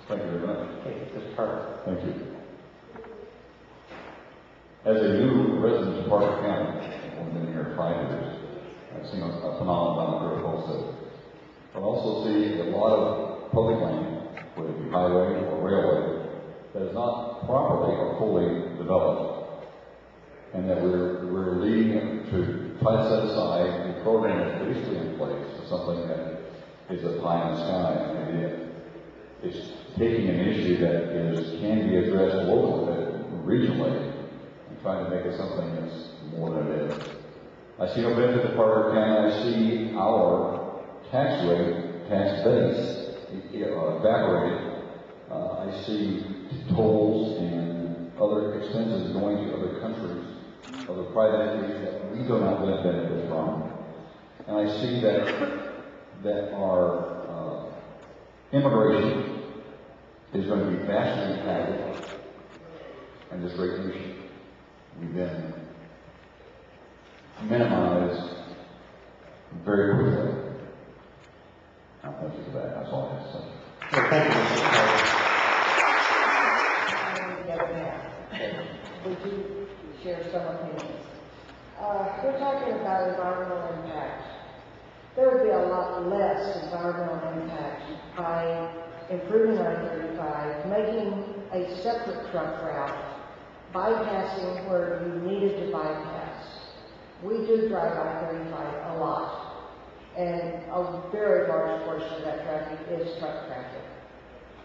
Thank you very much. Okay, Mr. Carter. Thank you. As a new resident of Parker County, I've been here 5 years. I've seen a phenomenon down the road also. I also see a lot of public land, whether it be highway or railway, that is not properly or fully developed, and that we're leading to try to set aside a program that's basically in place for something that is a pie in the sky idea. It's taking an issue that can be addressed locally, regionally, and trying to make it something that's more than it is. I see no benefit to Parker County. I see our tax base evaporated. I see tolls and other expenses going to other countries, other private entities that we do not benefit from. And I see that our immigration is going to be vastly impacted in this great nation. We've been minimized very quickly. Thank you for that. That's all I have to say. Well, thank you, Mr. Carter. Would you share some opinions? We're talking about environmental impact. There would be a lot less environmental impact by improving I-35, making a separate truck route, bypassing where you needed to bypass. We do drive I-35 a lot, and a very large portion of that traffic is truck traffic.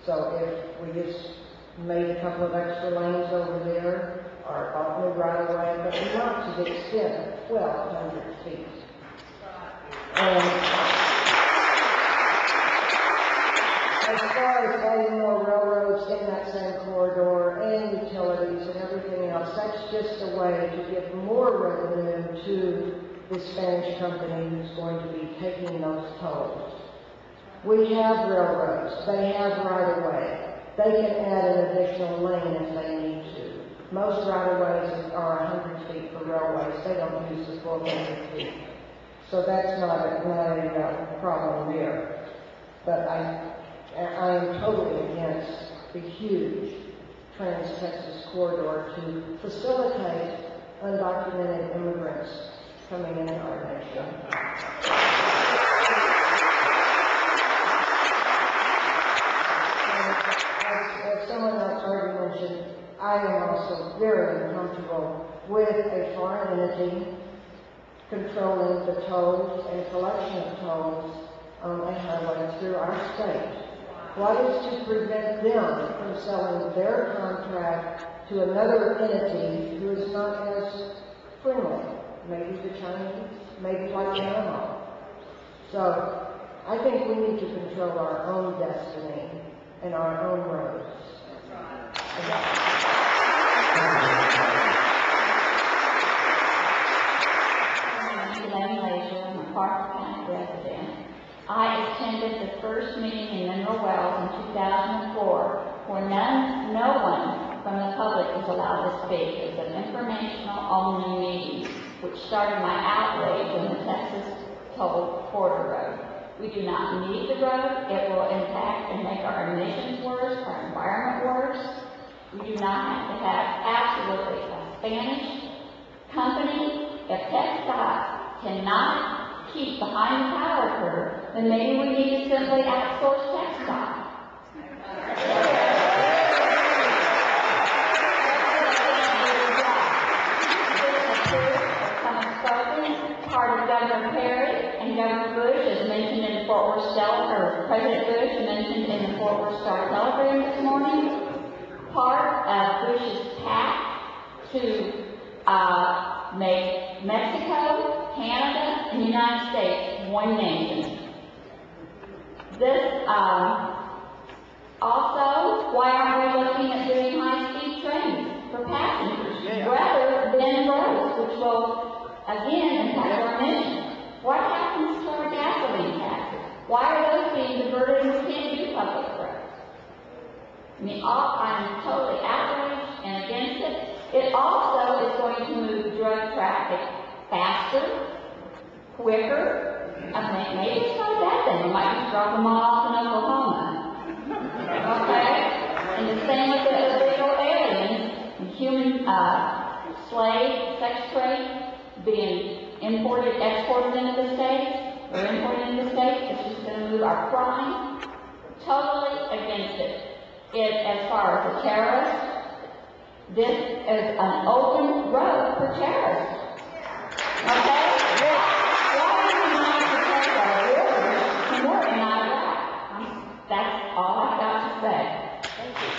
So if we just made a couple of extra lanes over there, or bought new right away, but not to the extent of 1,200 feet. And as far as adding more railroads in that same corridor and utilities and everything else, that's just a way to give more revenue to the Spanish company who's going to be taking those tolls. We have railroads. They have right-of-way. They can add an additional lane if they need to. Most right-of-ways are 100 feet for railways. They don't use the 400 feet. So that's not a problem there. But I am totally against the huge Trans-Texas corridor to facilitate undocumented immigrants coming into our nation. As someone else already mentioned, I am also very uncomfortable with a foreign entity controlling the tolls and collection of tolls and highways through our state. What is to prevent them from selling their contract to another entity who is not as friendly? Maybe the Chinese, maybe like Panama. So I think we need to control our own destiny and our own roads. I'm a Parker County resident. I attended the first meeting in Mineral Wells in 2004, where no one from the public was allowed to speak. It was an informational-only meeting, which started my outrage on the Texas Toll Corridor Road. We do not need the road. It will impact and make our emissions worse, our environment worse. We do not have to have absolutely a Spanish company. If TxDOT cannot keep behind the power curve, then maybe we need to simply outsource TxDOT. Part of Governor Perry and Governor Bush, as mentioned in the Fort Worth Star, or President Bush mentioned in the Fort Worth Star Telegram this morning, part of Bush's pact to make Mexico, Canada, and the United States one nation. This also, why aren't we looking at doing high-speed trains for passengers rather than roads, which will again impact our emissions? What happens to our gasoline taxes? Why are those being diverted and we can't do public roads? I mean, I'm totally outraged and against it. It also is going to move drug traffic faster, quicker. I mean, maybe it's not a bad thing. We might just drop them all off in Oklahoma. Okay? slave, sex trade being imported, exported into the States, or imported into the States. It's just going to move our crime totally against it. As far as the terrorists, this is an open road for terrorists. Okay? Why are we not protect our borders when we're in Iraq? That's all I've got to say. Thank you.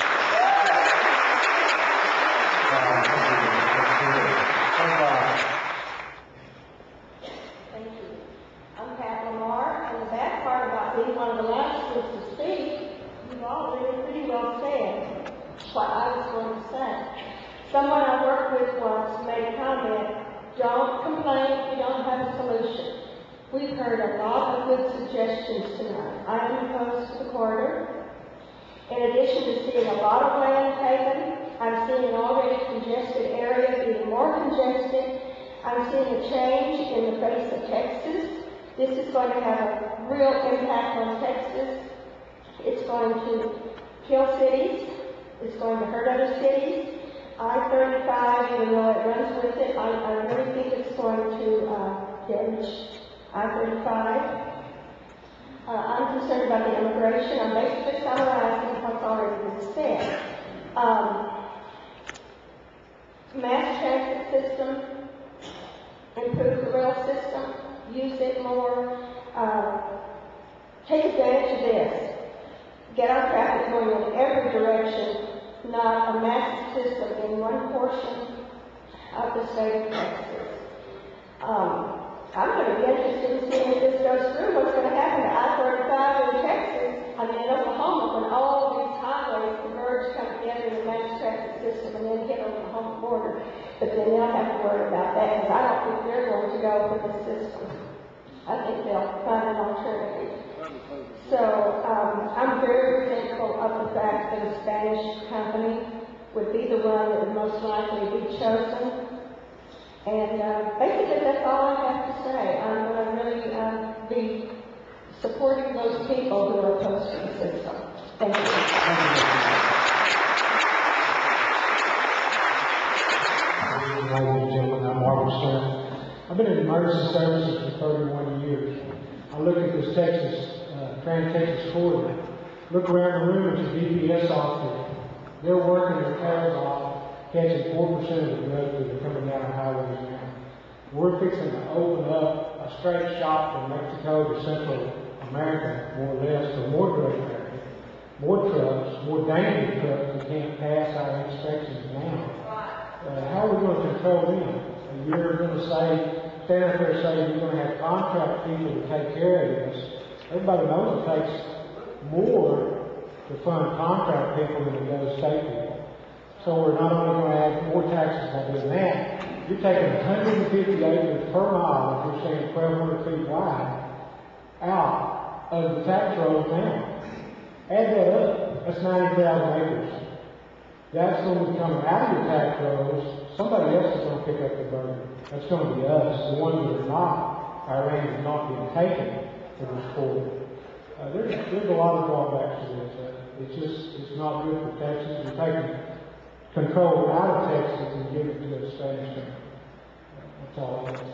Thank you. I'm Pat Lamar, and the bad part about being one of the last groups to speak, you've all really pretty well said what I was going to say. Someone I worked with once made a comment, don't complain if you don't have a solution. We've heard a lot of good suggestions tonight. I am opposed to the corridor. In addition to seeing a lot of land taken, I'm seeing an already congested area even more congested. I'm seeing a change in the face of Texas. This is going to have a real impact on Texas. It's going to kill cities. It's going to hurt other cities. I-35, even though it runs with it, I really think it's going to damage I-35. I'm concerned about the immigration. I'm basically summarizing what's already been said. Mass transit system, improve the rail system, use it more, take advantage of this. Get our traffic going in every direction, not a massive system in one portion of the state of Texas. I'm going to be interested in seeing if this goes through, what's going to happen to I-35 in Texas, in Oklahoma, when all of these highways converge, come together in a mass transit system and then hit Oklahoma border. But then they'll have to worry about that, because I don't think they're going to go for the system. I think they'll find an alternative. So I'm very resentful of the fact that a Spanish company would be the one that would most likely be chosen. And basically that's all I have to say. I'm going to really be supporting those people who are opposed to the system. Thank you. Ladies and gentlemen, I'm Marvin Stern. I've been in emergency services for 31 years. I look at this Trans-Texas corridor. Look around the room at the DPS officers. They're working their tails off, catching 4% of the drugs that are coming down the highways now. We're fixing to open up a straight shot from Mexico to Central America, more or less, for more drug trafficking, more trucks, more dangerous trucks that can't pass our inspections now. How are we going to control them? You're going to stand up there and say you're going to have contract people to take care of this. Everybody knows it takes more to fund contract people than it does state people. So we're not only going to add more taxes by doing that, you're taking 150 acres per mile, if you're saying 1,200 feet wide, out of the tax rolls now. Add that up, that's 90,000 acres. That's going to be coming out of your tax rolls. Somebody else is going to pick up the burden. That's going to be us, the ones that are not, our land is not being taken for this corridor. There's a lot of drawbacks to this. It's not good for Texas. We're taking control out of Texas and giving it to the Spanish country. That's all I have to say.